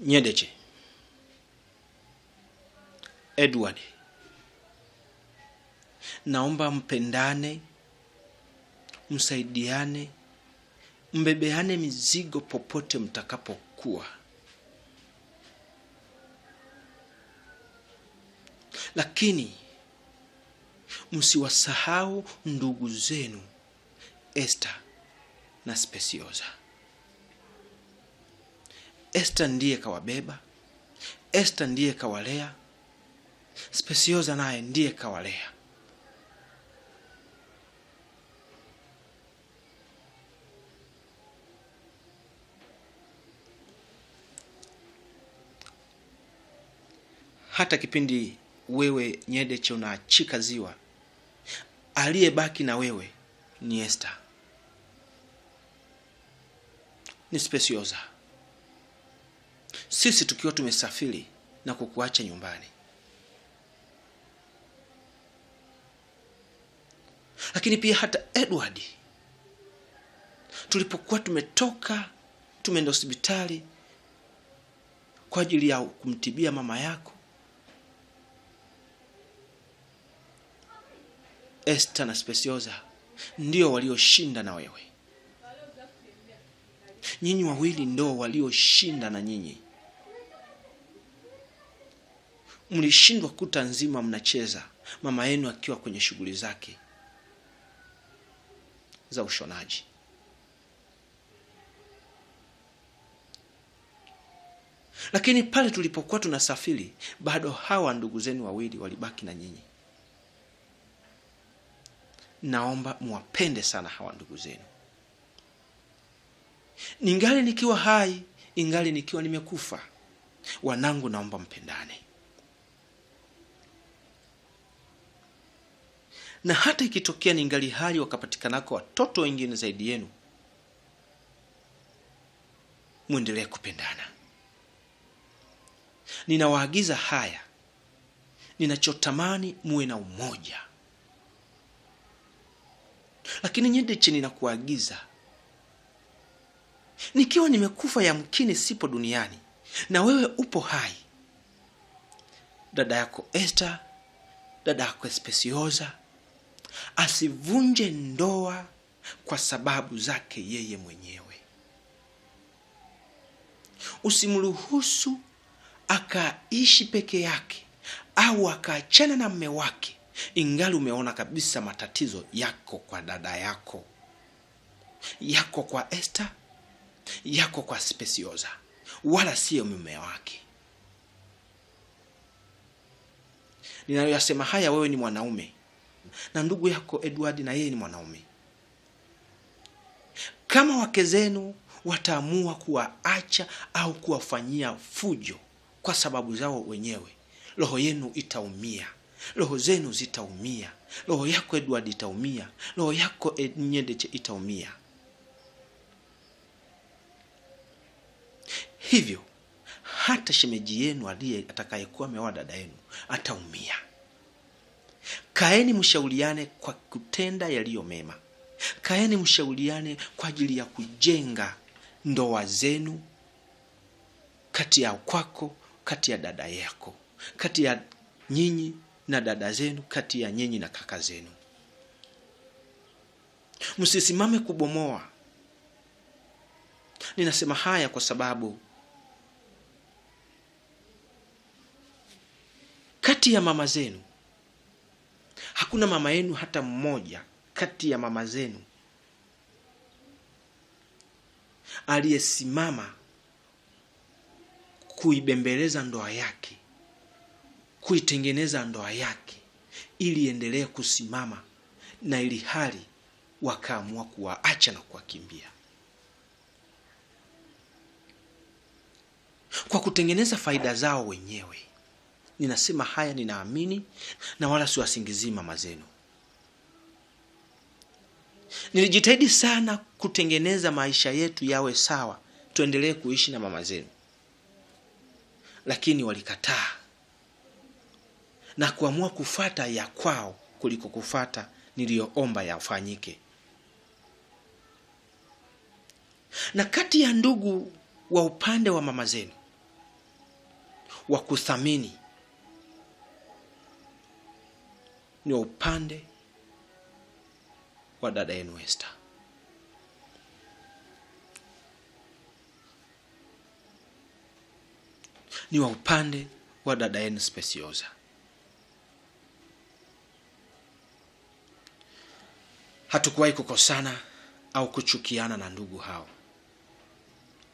Nyedeche, Edward, naomba mpendane, msaidiane, mbebeane mizigo popote mtakapokuwa. Lakini msiwasahau ndugu zenu Esther na Speciosa. Esther ndiye kawabeba, Esther ndiye kawalea, Speciosa naye ndiye kawalea. Hata kipindi wewe Nyedeche unaachika ziwa, aliyebaki na wewe ni Esther, ni Speciosa. Sisi tukiwa tumesafiri na kukuacha nyumbani. Lakini pia hata Edward, tulipokuwa tumetoka tumeenda hospitali kwa ajili ya kumtibia mama yako, Esther na Speciosa ndio walioshinda na wewe. Nyinyi wawili ndio walioshinda na nyinyi. Mlishindwa kuta nzima mnacheza, mama yenu akiwa kwenye shughuli zake za ushonaji. Lakini pale tulipokuwa tunasafiri, bado hawa ndugu zenu wawili walibaki na nyinyi. Naomba muwapende sana hawa ndugu zenu. Ningali nikiwa hai, ingali nikiwa nimekufa, wanangu, naomba mpendane. Na hata ikitokea ningali hai wakapatikanako watoto wengine zaidi yenu, muendelee kupendana. Ninawaagiza haya, ninachotamani muwe na umoja. Lakini Nyedeche, ninakuagiza, nikiwa nimekufa yamkini sipo duniani na wewe upo hai, dada yako Esther, dada yako Speciosa asivunje ndoa kwa sababu zake yeye mwenyewe. Usimruhusu akaishi peke yake au akaachana na mume wake ingali umeona kabisa matatizo yako kwa dada yako, yako kwa Esther, yako kwa Speciosa, wala sio mume wake. Ninayoyasema haya, wewe ni mwanaume na ndugu yako Edward na yeye ni mwanaume. Kama wake zenu wataamua kuwaacha au kuwafanyia fujo kwa sababu zao wenyewe, roho yenu itaumia, roho zenu zitaumia, roho yako Edward itaumia, roho yako Nyedeche itaumia. Hivyo hata shemeji yenu aliye atakayekuwa ameoa dada yenu ataumia. Kaeni mshauriane kwa kutenda yaliyo mema. Kaeni mshauriane kwa ajili ya kujenga ndoa zenu, kati ya kwako, kati ya dada yako, kati ya nyinyi na dada zenu, kati ya nyinyi na kaka zenu. Msisimame kubomoa. Ninasema haya kwa sababu kati ya mama zenu, hakuna mama yenu hata mmoja kati ya mama zenu aliyesimama kuibembeleza ndoa yake, kuitengeneza ndoa yake ili endelee kusimama, na ili hali wakaamua kuwaacha na kuwakimbia kwa kutengeneza faida zao wenyewe. Ninasema haya, ninaamini na wala siwasingizii mama zenu. Nilijitahidi sana kutengeneza maisha yetu yawe sawa, tuendelee kuishi na mama zenu, lakini walikataa na kuamua kufata ya kwao kuliko kufata niliyoomba yafanyike. Na kati ya ndugu wa upande wa mama zenu, wa kuthamini ni wa upande wa dada yenu Esther. Ni wa upande wa dada yenu Speciosa. Hatukuwahi kukosana au kuchukiana na ndugu hao.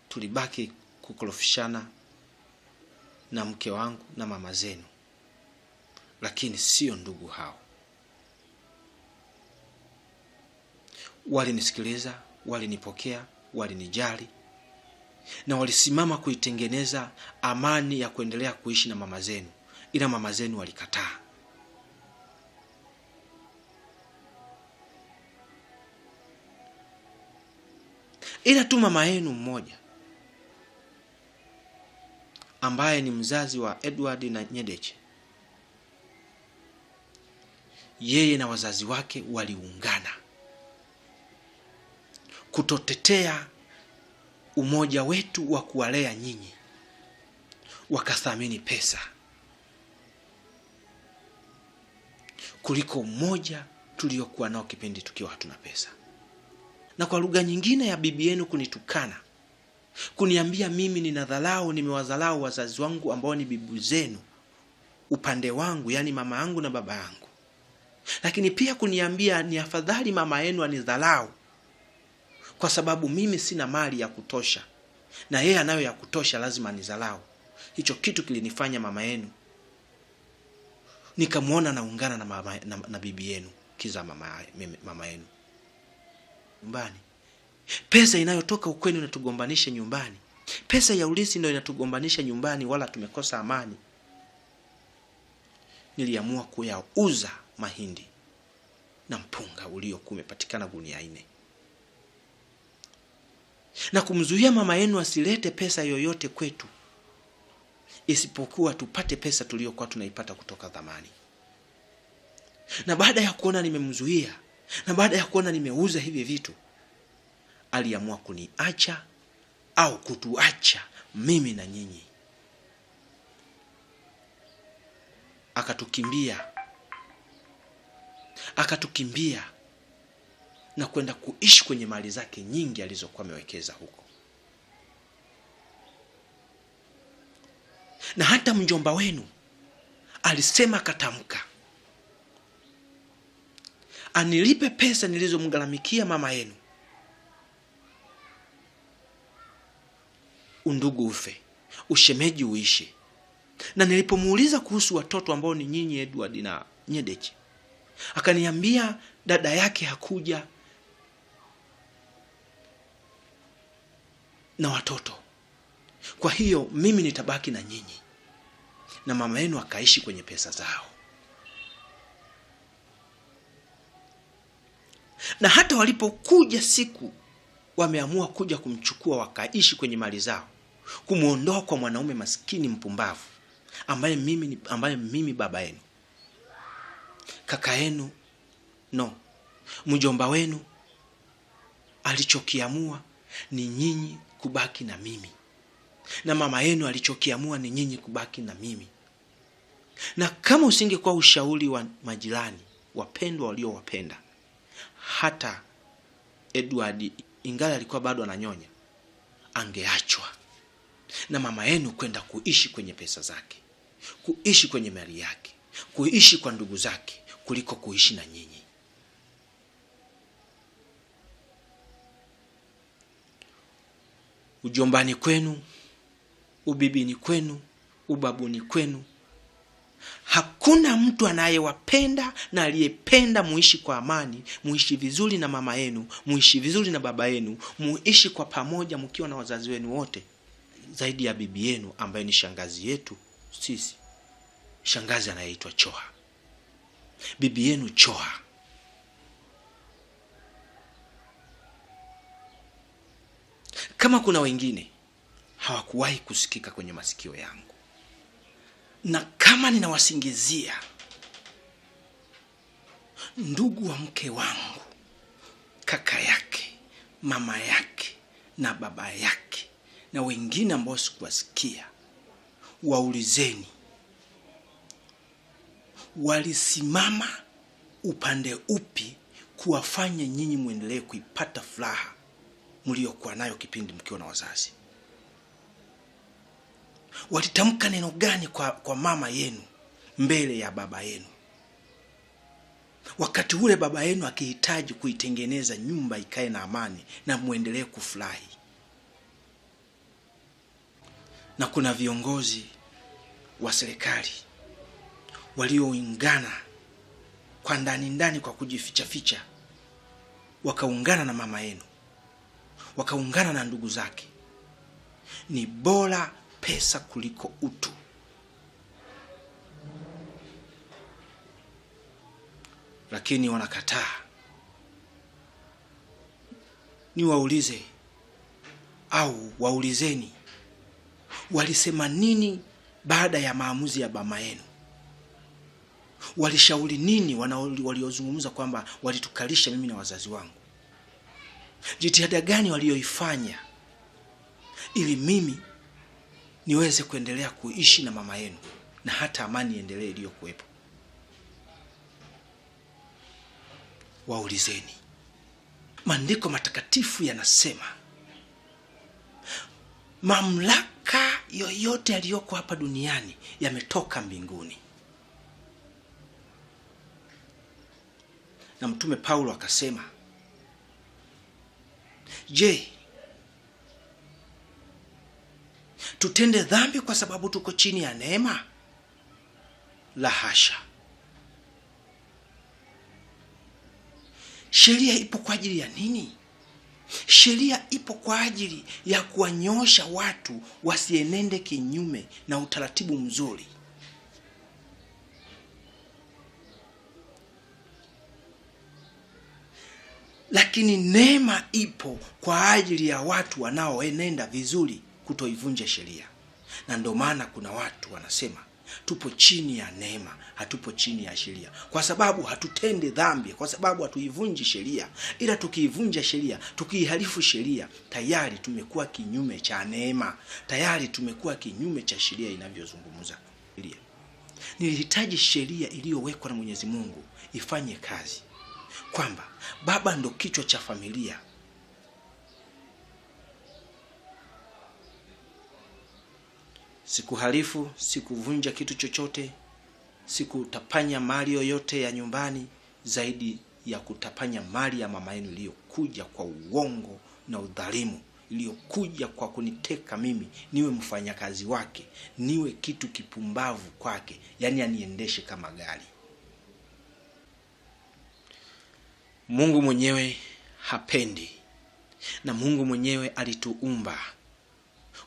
Tulibaki kukorofishana na mke wangu na mama zenu, lakini sio ndugu hao. Walinisikiliza, walinipokea, walinijali, na walisimama kuitengeneza amani ya kuendelea kuishi na mama zenu, ila mama zenu walikataa. Ila tu mama yenu mmoja ambaye ni mzazi wa Edward na Nyedeche, yeye na wazazi wake waliungana kutotetea umoja wetu wa kuwalea nyinyi. Wakathamini pesa kuliko umoja tuliokuwa nao kipindi tukiwa hatuna pesa. Na kwa lugha nyingine ya bibi yenu kunitukana, kuniambia mimi ninadharau, nimewadharau wazazi wangu ambao ni bibi zenu upande wangu, yani mama yangu na baba yangu. Lakini pia kuniambia ni afadhali mama yenu anidharau kwa sababu mimi sina mali ya kutosha na yeye anayo ya kutosha, lazima anidharau. Hicho kitu kilinifanya mama yenu nikamuona naungana na bibi yenu kiza mama yenu nyumbani. Pesa inayotoka ukweni inatugombanisha nyumbani. Pesa ya ulisi ndio inatugombanisha nyumbani, wala tumekosa amani. Niliamua kuyauza mahindi na mpunga uliokuwa umepatikana gunia 4 na kumzuia mama yenu asilete pesa yoyote kwetu isipokuwa tupate pesa tuliyokuwa tunaipata kutoka dhamani. Na baada ya kuona nimemzuia, na baada ya kuona nimeuza hivi vitu, aliamua kuniacha au kutuacha mimi na nyinyi. Akatukimbia na kwenda kuishi kwenye mali zake nyingi alizokuwa amewekeza huko. Na hata mjomba wenu alisema, katamka, anilipe pesa nilizomgharamikia mama yenu, undugu ufe, ushemeji uishe. Na nilipomuuliza kuhusu watoto ambao ni nyinyi Edward na Nyedeche, akaniambia dada yake hakuja na watoto, kwa hiyo mimi nitabaki na nyinyi, na mama yenu akaishi kwenye pesa zao. Na hata walipokuja siku wameamua kuja kumchukua, wakaishi kwenye mali zao, kumuondoa kwa mwanaume maskini mpumbavu ambaye mimi baba yenu, kaka yenu, mjomba wenu, alichokiamua ni nyinyi kubaki na mimi, na mama yenu alichokiamua ni nyinyi kubaki na mimi. Na kama usingekuwa ushauri wa majirani wapendwa waliowapenda, hata Edward ingali alikuwa bado ananyonya, angeachwa na mama yenu kwenda kuishi kwenye pesa zake, kuishi kwenye mali yake, kuishi kwa ndugu zake, kuliko kuishi na nyinyi. Ujombani kwenu, ubibini kwenu, ubabuni kwenu, hakuna mtu anayewapenda na aliyependa muishi kwa amani, muishi vizuri na mama yenu, muishi vizuri na baba yenu, muishi kwa pamoja mkiwa na wazazi wenu wote, zaidi ya bibi yenu ambaye ni shangazi yetu sisi, shangazi anayeitwa Choha. Bibi yenu Choha kama kuna wengine hawakuwahi kusikika kwenye masikio yangu, na kama ninawasingizia ndugu wa mke wangu, kaka yake, mama yake na baba yake na wengine ambao sikuwasikia, waulizeni, walisimama upande upi kuwafanya nyinyi muendelee kuipata furaha mliokuwa nayo kipindi mkiwa na wazazi? Walitamka neno gani kwa mama yenu mbele ya baba yenu, wakati ule baba yenu akihitaji kuitengeneza nyumba ikae na amani na muendelee kufurahi? Na kuna viongozi wa serikali walioungana kwa ndani kwa kujificha ficha, wakaungana na mama yenu, wakaungana na ndugu zake. Ni bora pesa kuliko utu. Lakini wanakataa. Niwaulize au waulizeni, walisema nini baada ya maamuzi ya mama yenu? Walishauri nini waliozungumza kwamba walitukalisha mimi na wazazi wangu? Jitihada gani walioifanya ili mimi niweze kuendelea kuishi na mama yenu na hata amani endelee iliyokuwepo? Waulizeni. Maandiko matakatifu yanasema mamlaka yoyote yaliyoko hapa duniani yametoka mbinguni. Na Mtume Paulo akasema, je, tutende dhambi kwa sababu tuko chini ya neema? La hasha. Sheria ipo kwa ajili ya nini? Sheria ipo kwa ajili ya kuwanyosha watu wasienende kinyume na utaratibu mzuri. Lakini neema ipo kwa ajili ya watu wanaoenenda vizuri, kutoivunja sheria. Na ndio maana kuna watu wanasema tupo chini ya neema, hatupo chini ya sheria, kwa sababu hatutende dhambi, kwa sababu hatuivunji sheria. Ila tukiivunja sheria, tukiihalifu sheria, tayari tumekuwa kinyume cha neema, tayari tumekuwa kinyume cha sheria inavyozungumza. Nilihitaji sheria iliyowekwa na Mwenyezi Mungu ifanye kazi, kwamba baba ndo kichwa cha familia. Sikuhalifu, sikuvunja kitu chochote, sikutapanya mali yoyote ya nyumbani zaidi ya kutapanya mali ya mama yenu iliyokuja kwa uongo na udhalimu, iliyokuja kwa kuniteka mimi niwe mfanyakazi wake, niwe kitu kipumbavu kwake, yani aniendeshe kama gari. Mungu mwenyewe hapendi, na Mungu mwenyewe alituumba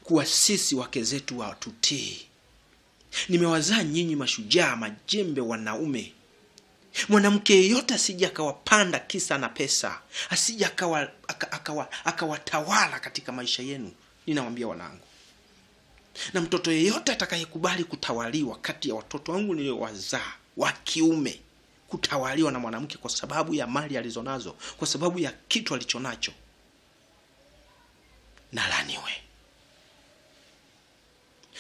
kuwa sisi wake zetu watutii. Nimewazaa nyinyi mashujaa, majembe, wanaume. Mwanamke yeyote asije akawapanda kisa na pesa, asije akawatawala katika maisha yenu. Ninawaambia wanangu, na mtoto yeyote atakayekubali kutawaliwa kati ya watoto wangu niliowazaa wa kiume, kutawaliwa na mwanamke kwa sababu ya mali alizonazo, kwa sababu ya kitu alichonacho, na laaniwe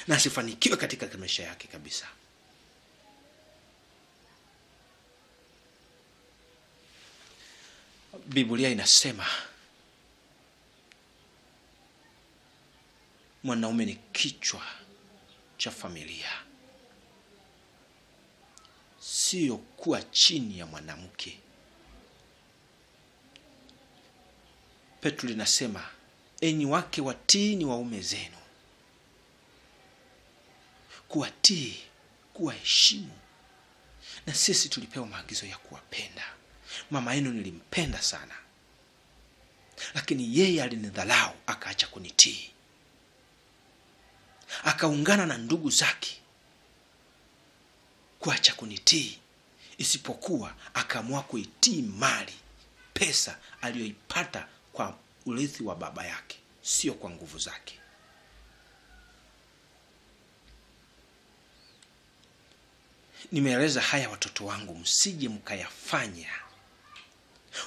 na asifanikiwe katika maisha yake kabisa. Biblia inasema mwanaume ni kichwa cha familia, sio kuwa chini ya mwanamke. Petro linasema, enyi wake watiini waume zenu. Kuwatii, kuwaheshimu. Na sisi tulipewa maagizo ya kuwapenda. Mama yenu nilimpenda sana, lakini yeye alinidhalau, akaacha kunitii, akaungana na ndugu zake kuacha kunitii, isipokuwa akaamua kuitii mali, pesa aliyoipata kwa urithi wa baba yake, sio kwa nguvu zake. Nimeeleza haya watoto wangu msije mkayafanya.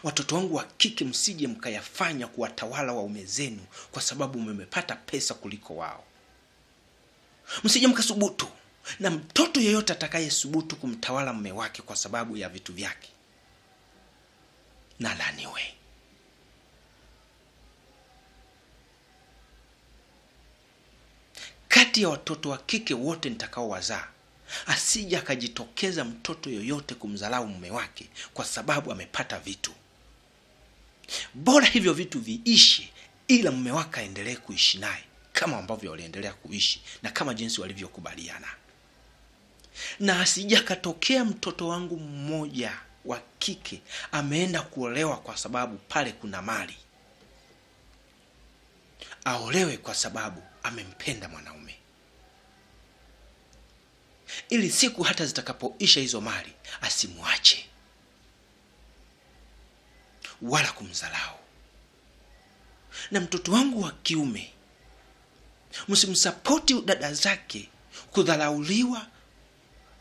Watoto wangu wa kike msije mkayafanya kuwatawala waume zenu kwa sababu mmepata pesa kuliko wao. Msije mkasubutu. Na mtoto yeyote atakayesubutu kumtawala mume wake kwa sababu ya vitu vyake, na laaniwe. Kati ya watoto wa kike wote nitakao wazaa, asije akajitokeza mtoto yoyote kumdharau mume wake kwa sababu amepata vitu. Bora hivyo vitu viishi, ila mume wake aendelee kuishi naye kama ambavyo waliendelea kuishi na kama jinsi walivyokubaliana. Na asije akatokea mtoto wangu mmoja wa kike ameenda kuolewa kwa sababu pale kuna mali. Aolewe kwa sababu amempenda mwanaume, ili siku hata zitakapoisha hizo mali asimuache wala kumdharau. Na mtoto wangu wa kiume, msimsapoti dada zake kudharauliwa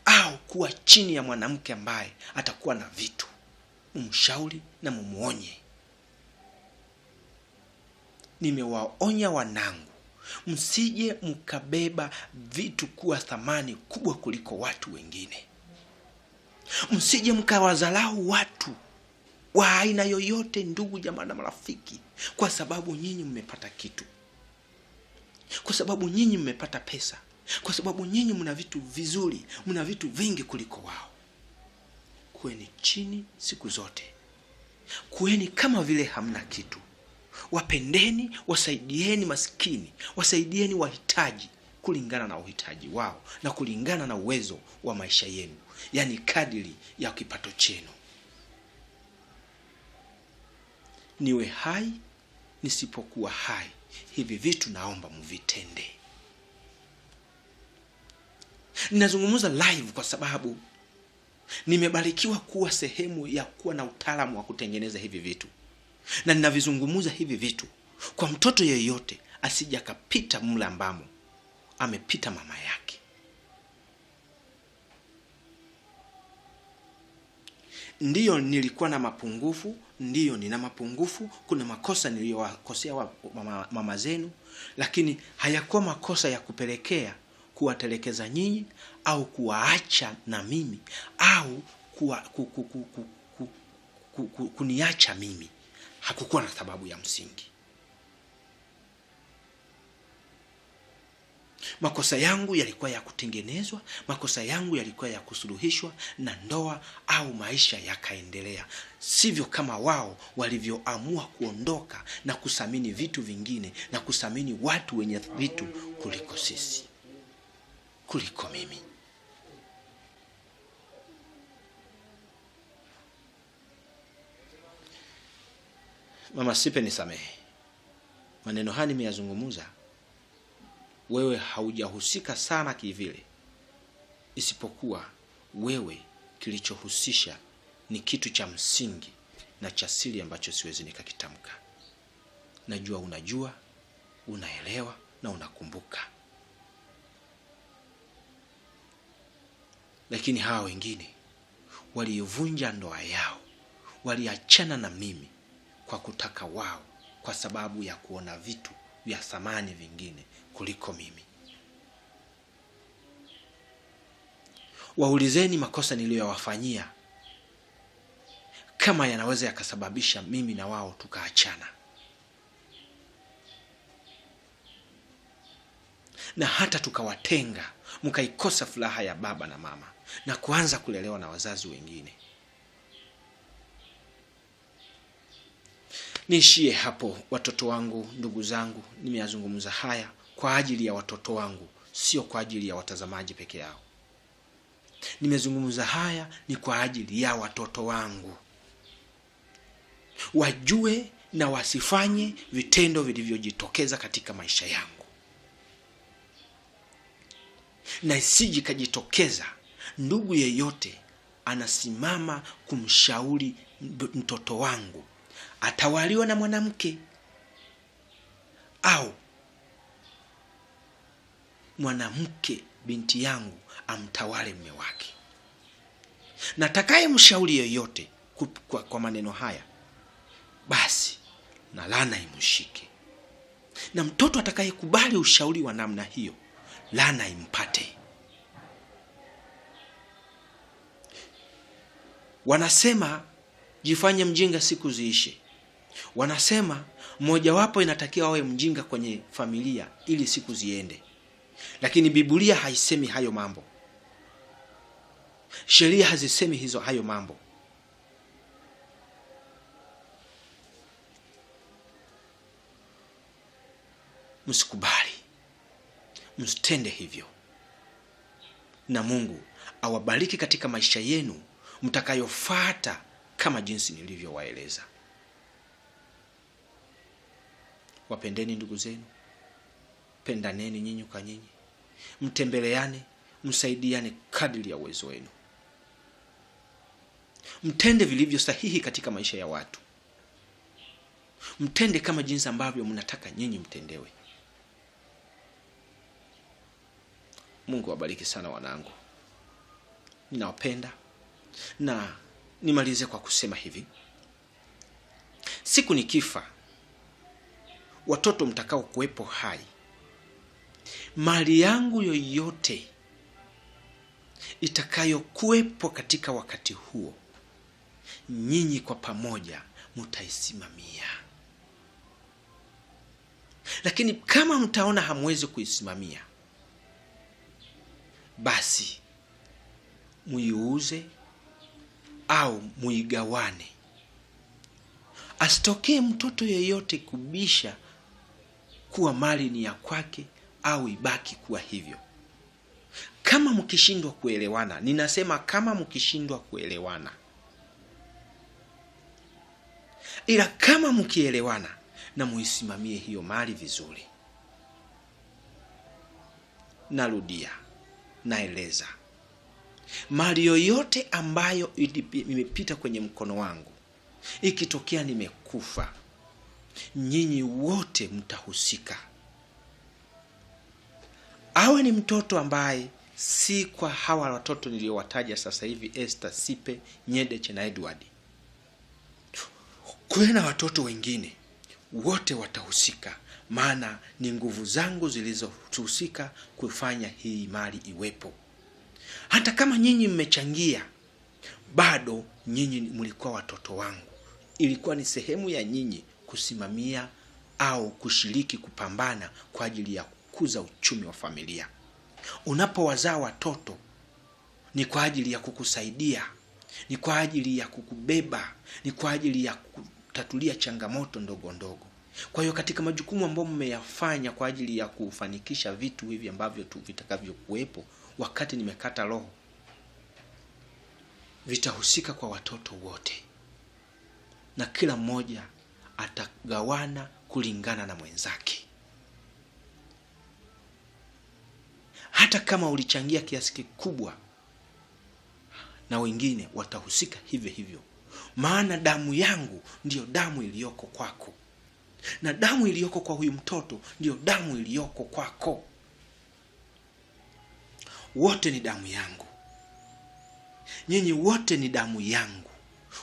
au kuwa chini ya mwanamke ambaye atakuwa na vitu. Mumshauri na mumuonye. Nimewaonya wanangu, msije mkabeba vitu kuwa thamani kubwa kuliko watu wengine. Msije mkawadharau watu wa aina yoyote, ndugu, jamaa na marafiki, kwa sababu nyinyi mmepata kitu, kwa sababu nyinyi mmepata pesa, kwa sababu nyinyi mna vitu vizuri, mna vitu vingi kuliko wao. Kuweni chini siku zote. Kuweni kama vile hamna kitu. Wapendeni, wasaidieni maskini, wasaidieni wahitaji kulingana na uhitaji wao na kulingana na uwezo wa maisha yenu, yani kadiri ya kipato chenu. Niwe hai nisipokuwa hai, hivi vitu naomba mvitende. Ninazungumza live kwa sababu nimebarikiwa kuwa sehemu ya kuwa na utaalamu wa kutengeneza hivi vitu, na ninavizungumza hivi vitu kwa mtoto yeyote asije akapita mle ambamo amepita mama yake. Ndiyo nilikuwa na mapungufu, ndiyo nina mapungufu, kuna makosa niliyowakosea mama zenu, lakini hayakuwa makosa ya kupelekea kuwatelekeza nyinyi au kuwaacha na mimi au kuniacha mimi. Hakukuwa na sababu ya msingi. Makosa yangu yalikuwa ya kutengenezwa, makosa yangu yalikuwa ya kusuluhishwa na ndoa au maisha yakaendelea. Sivyo kama wao walivyoamua kuondoka na kusamini vitu vingine na kusamini watu wenye vitu kuliko sisi, kuliko mimi. Mama Sipe, nisamehe. Maneno haya nimeyazungumza, wewe haujahusika sana kivile, isipokuwa wewe kilichohusisha ni kitu cha msingi na cha siri ambacho siwezi nikakitamka. Najua unajua, unaelewa na unakumbuka. Lakini hawa wengine walivunja ndoa yao, waliachana na mimi kwa kutaka wao, kwa sababu ya kuona vitu vya thamani vingine kuliko mimi. Waulizeni makosa niliyowafanyia kama yanaweza yakasababisha mimi na wao tukaachana, na hata tukawatenga, mkaikosa furaha ya baba na mama na kuanza kulelewa na wazazi wengine. Niishie hapo watoto wangu, ndugu zangu. Nimeyazungumza haya kwa ajili ya watoto wangu, sio kwa ajili ya watazamaji peke yao. Nimezungumza haya ni kwa ajili ya watoto wangu, wajue na wasifanye vitendo vilivyojitokeza katika maisha yangu, na isije kajitokeza ndugu yeyote anasimama kumshauri mtoto wangu atawaliwa na mwanamke au mwanamke binti yangu amtawale mume wake. Natakaye mshauri yoyote kwa maneno haya, basi na laana imshike. Na mtoto atakayekubali ushauri wa namna hiyo, laana impate. Wanasema jifanye mjinga siku ziishe. Wanasema mmoja wapo inatakiwa awe mjinga kwenye familia ili siku ziende. Lakini Biblia haisemi hayo mambo. Sheria hazisemi hayo mambo. Msikubali. Msitende hivyo. Na Mungu awabariki katika maisha yenu mtakayofuata kama jinsi nilivyowaeleza. Wapendeni ndugu zenu. Pendaneni nyinyi kwa nyinyi. Mtembeleane, msaidiane kadri ya uwezo wenu. Mtende vilivyo sahihi katika maisha ya watu. Mtende kama jinsi ambavyo mnataka nyinyi mtendewe. Mungu awabariki sana wanangu. Ninawapenda, na nimalize kwa kusema hivi. Siku nikifa, watoto mtakao kuwepo hai, mali yangu yoyote itakayo kuwepo katika wakati huo, nyinyi kwa pamoja mtaisimamia. Lakini kama mtaona hamwezi kuisimamia, basi muiuze au muigawane. Asitokee mtoto yeyote kubisha kuwa mali ni ya kwake au ibaki kuwa hivyo. Kama mkishindwa kuelewana, ninasema kama mkishindwa kuelewana. Ila kama mkielewana, na muisimamie hiyo mali vizuri. Narudia, naeleza. Mali yoyote ambayo imepita kwenye mkono wangu, ikitokea nimekufa, nyinyi wote mtahusika. Awe ni mtoto ambaye si kwa hawa watoto niliowataja sasa hivi, Esther, Sipe, Nyedeche na Edward. Kuna watoto wengine, wote watahusika, maana ni nguvu zangu zilizohusika kufanya hii mali iwepo. Hata kama nyinyi mmechangia, bado nyinyi mlikuwa watoto wangu. Ilikuwa ni sehemu ya nyinyi kusimamia au kushiriki kupambana kwa ajili ya kukuza uchumi wa familia. Unapowazaa watoto, ni kwa ajili ya kukusaidia, ni kwa ajili ya kukubeba, ni kwa ajili ya kutatulia changamoto ndogo ndogo. Kwa hiyo katika majukumu ambayo mmeyafanya kwa ajili ya kufanikisha vitu hivi ambavyo tu vitakavyo kuwepo wakati nimekata roho, vitahusika kwa watoto wote, na kila mmoja atagawana kulingana na mwenzake. Hata kama ulichangia kiasi kikubwa, na wengine watahusika hivyo hivyo, maana damu yangu ndiyo damu iliyoko kwako, na damu iliyoko kwa huyu mtoto ndiyo damu iliyoko kwako. Wote ni damu yangu. Nyinyi wote ni damu yangu.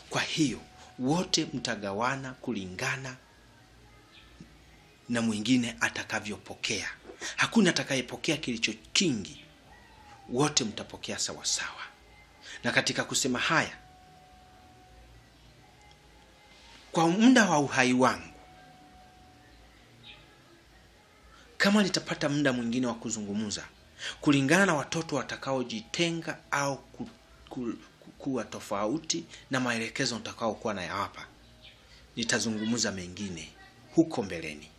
Kwa hiyo wote mtagawana kulingana na mwingine atakavyopokea. Hakuna atakayepokea kilicho kingi. Wote mtapokea sawa sawa. Na katika kusema haya, kwa muda wa uhai wangu, kama nitapata muda mwingine wa kuzungumza kulingana na watoto watakaojitenga au kuwa tofauti na maelekezo nitakao kuwa na hapa, nitazungumza mengine huko mbeleni.